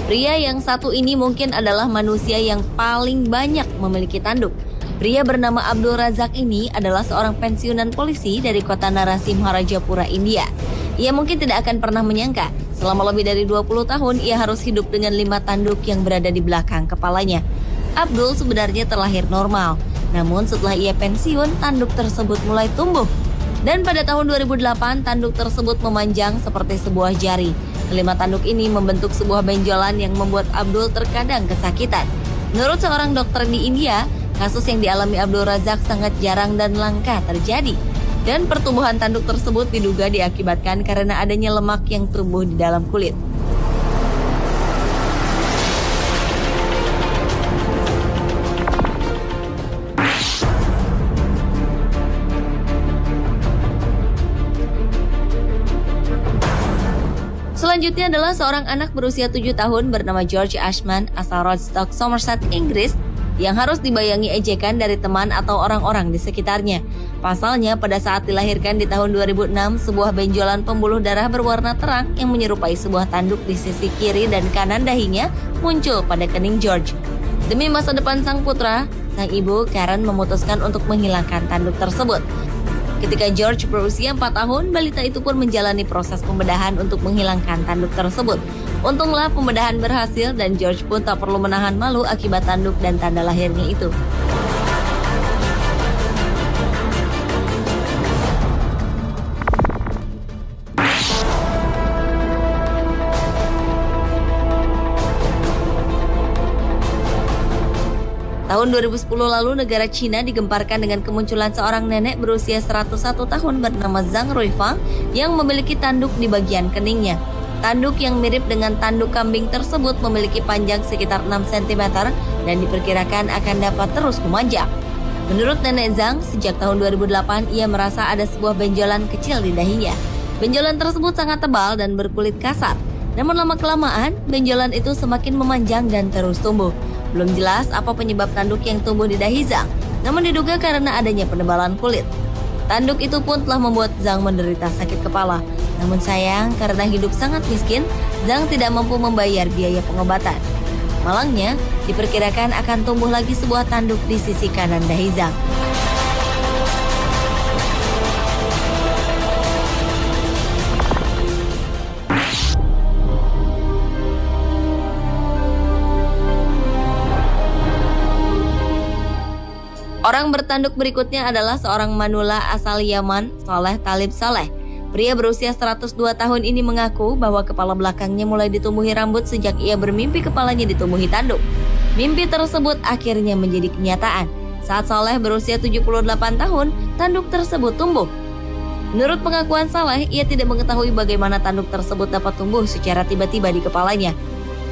Pria yang satu ini mungkin adalah manusia yang paling banyak memiliki tanduk. Pria bernama Abdul Razak ini adalah seorang pensiunan polisi dari kota Narasimharajapura, India. Ia mungkin tidak akan pernah menyangka, selama lebih dari 20 tahun ia harus hidup dengan 5 tanduk yang berada di belakang kepalanya. Abdul sebenarnya terlahir normal, namun setelah ia pensiun, tanduk tersebut mulai tumbuh. Dan pada tahun 2008, tanduk tersebut memanjang seperti sebuah jari. Kelima tanduk ini membentuk sebuah benjolan yang membuat Abdul terkadang kesakitan. Menurut seorang dokter di India, kasus yang dialami Abdul Razak sangat jarang dan langka terjadi. Dan pertumbuhan tanduk tersebut diduga diakibatkan karena adanya lemak yang tumbuh di dalam kulit. Selanjutnya adalah seorang anak berusia 7 tahun bernama George Ashman asal Rostock, Somerset, Inggris yang harus dibayangi ejekan dari teman atau orang-orang di sekitarnya. Pasalnya, pada saat dilahirkan di tahun 2006, sebuah benjolan pembuluh darah berwarna terang yang menyerupai sebuah tanduk di sisi kiri dan kanan dahinya muncul pada kening George. Demi masa depan sang putra, sang ibu Karen memutuskan untuk menghilangkan tanduk tersebut. Ketika George berusia 4 tahun, balita itu pun menjalani proses pembedahan untuk menghilangkan tanduk tersebut. Untunglah pembedahan berhasil dan George pun tak perlu menahan malu akibat tanduk dan tanda lahirnya itu. Tahun 2010 lalu, negara Cina digemparkan dengan kemunculan seorang nenek berusia 101 tahun bernama Zhang Ruifang yang memiliki tanduk di bagian keningnya. Tanduk yang mirip dengan tanduk kambing tersebut memiliki panjang sekitar 6 cm dan diperkirakan akan dapat terus memanjang. Menurut nenek Zhang, sejak tahun 2008 ia merasa ada sebuah benjolan kecil di dahinya. Benjolan tersebut sangat tebal dan berkulit kasar. Namun lama-kelamaan, benjolan itu semakin memanjang dan terus tumbuh. Belum jelas apa penyebab tanduk yang tumbuh di dahi Zhang, namun diduga karena adanya penebalan kulit. Tanduk itu pun telah membuat Zhang menderita sakit kepala. Namun sayang, karena hidup sangat miskin, Zhang tidak mampu membayar biaya pengobatan. Malangnya, diperkirakan akan tumbuh lagi sebuah tanduk di sisi kanan dahi Zhang. Orang bertanduk berikutnya adalah seorang manula asal Yaman, Saleh Talib Saleh. Pria berusia 102 tahun ini mengaku bahwa kepala belakangnya mulai ditumbuhi rambut sejak ia bermimpi kepalanya ditumbuhi tanduk. Mimpi tersebut akhirnya menjadi kenyataan. Saat Saleh berusia 78 tahun, tanduk tersebut tumbuh. Menurut pengakuan Saleh, ia tidak mengetahui bagaimana tanduk tersebut dapat tumbuh secara tiba-tiba di kepalanya.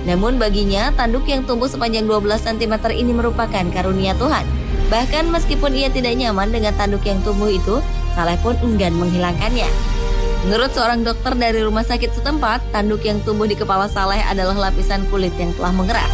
Namun baginya, tanduk yang tumbuh sepanjang 12 cm ini merupakan karunia Tuhan. Bahkan meskipun ia tidak nyaman dengan tanduk yang tumbuh itu, Saleh pun enggan menghilangkannya. Menurut seorang dokter dari rumah sakit setempat, tanduk yang tumbuh di kepala Saleh adalah lapisan kulit yang telah mengeras.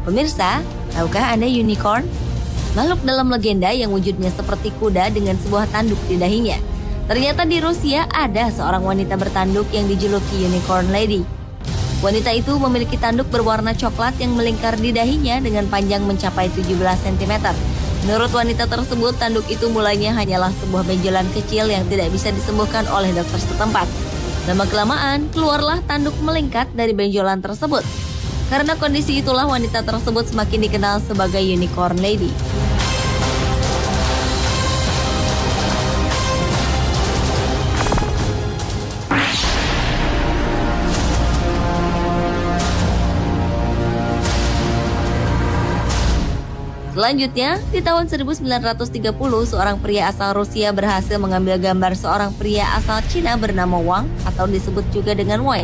Pemirsa, tahukah Anda unicorn? Makhluk dalam legenda yang wujudnya seperti kuda dengan sebuah tanduk di dahinya. Ternyata di Rusia ada seorang wanita bertanduk yang dijuluki Unicorn Lady. Wanita itu memiliki tanduk berwarna coklat yang melingkar di dahinya dengan panjang mencapai 17 cm. Menurut wanita tersebut, tanduk itu mulanya hanyalah sebuah benjolan kecil yang tidak bisa disembuhkan oleh dokter setempat. Lama-kelamaan, keluarlah tanduk melingkar dari benjolan tersebut. Karena kondisi itulah wanita tersebut semakin dikenal sebagai Unicorn Lady. Selanjutnya, di tahun 1930, seorang pria asal Rusia berhasil mengambil gambar seorang pria asal Cina bernama Wang atau disebut juga dengan Wei.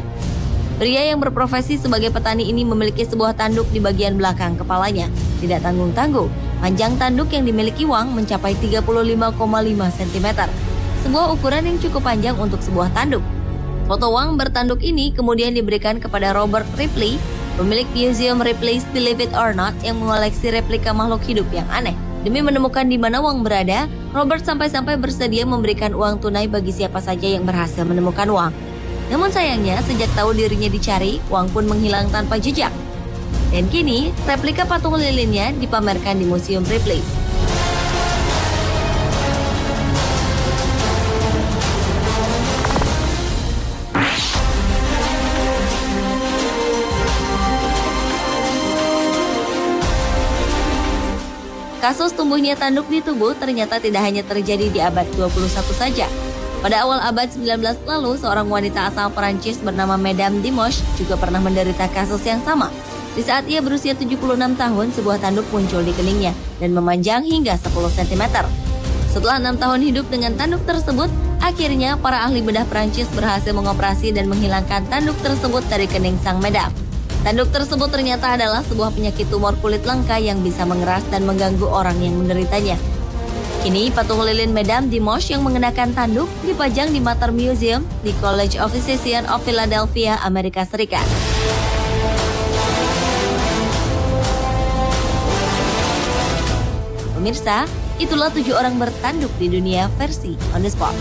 Pria yang berprofesi sebagai petani ini memiliki sebuah tanduk di bagian belakang kepalanya. Tidak tanggung-tanggung, panjang tanduk yang dimiliki Wang mencapai 35,5 cm. Sebuah ukuran yang cukup panjang untuk sebuah tanduk. Foto Wang bertanduk ini kemudian diberikan kepada Robert Ripley, Pemilik Museum Ripley's Believe It or Not yang mengoleksi replika makhluk hidup yang aneh. Demi menemukan di mana Wang berada, Robert sampai-sampai bersedia memberikan uang tunai bagi siapa saja yang berhasil menemukan Wang. Namun sayangnya, sejak tahu dirinya dicari, Wang pun menghilang tanpa jejak. Dan kini, replika patung lilinnya dipamerkan di Museum Ripley's. Kasus tumbuhnya tanduk di tubuh ternyata tidak hanya terjadi di abad 21 saja. Pada awal abad 19 lalu, seorang wanita asal Perancis bernama Madame Dimanche juga pernah menderita kasus yang sama. Di saat ia berusia 76 tahun, sebuah tanduk muncul di keningnya dan memanjang hingga 10 cm. Setelah 6 tahun hidup dengan tanduk tersebut, akhirnya para ahli bedah Perancis berhasil mengoperasi dan menghilangkan tanduk tersebut dari kening sang Madame. Tanduk tersebut ternyata adalah sebuah penyakit tumor kulit langka yang bisa mengeras dan mengganggu orang yang menderitanya. Kini, patung lilin Madame Dimanche yang mengenakan tanduk dipajang di Mater Museum di College of Physicians of Philadelphia, Amerika Serikat. Pemirsa, itulah 7 orang bertanduk di dunia versi On The Spot.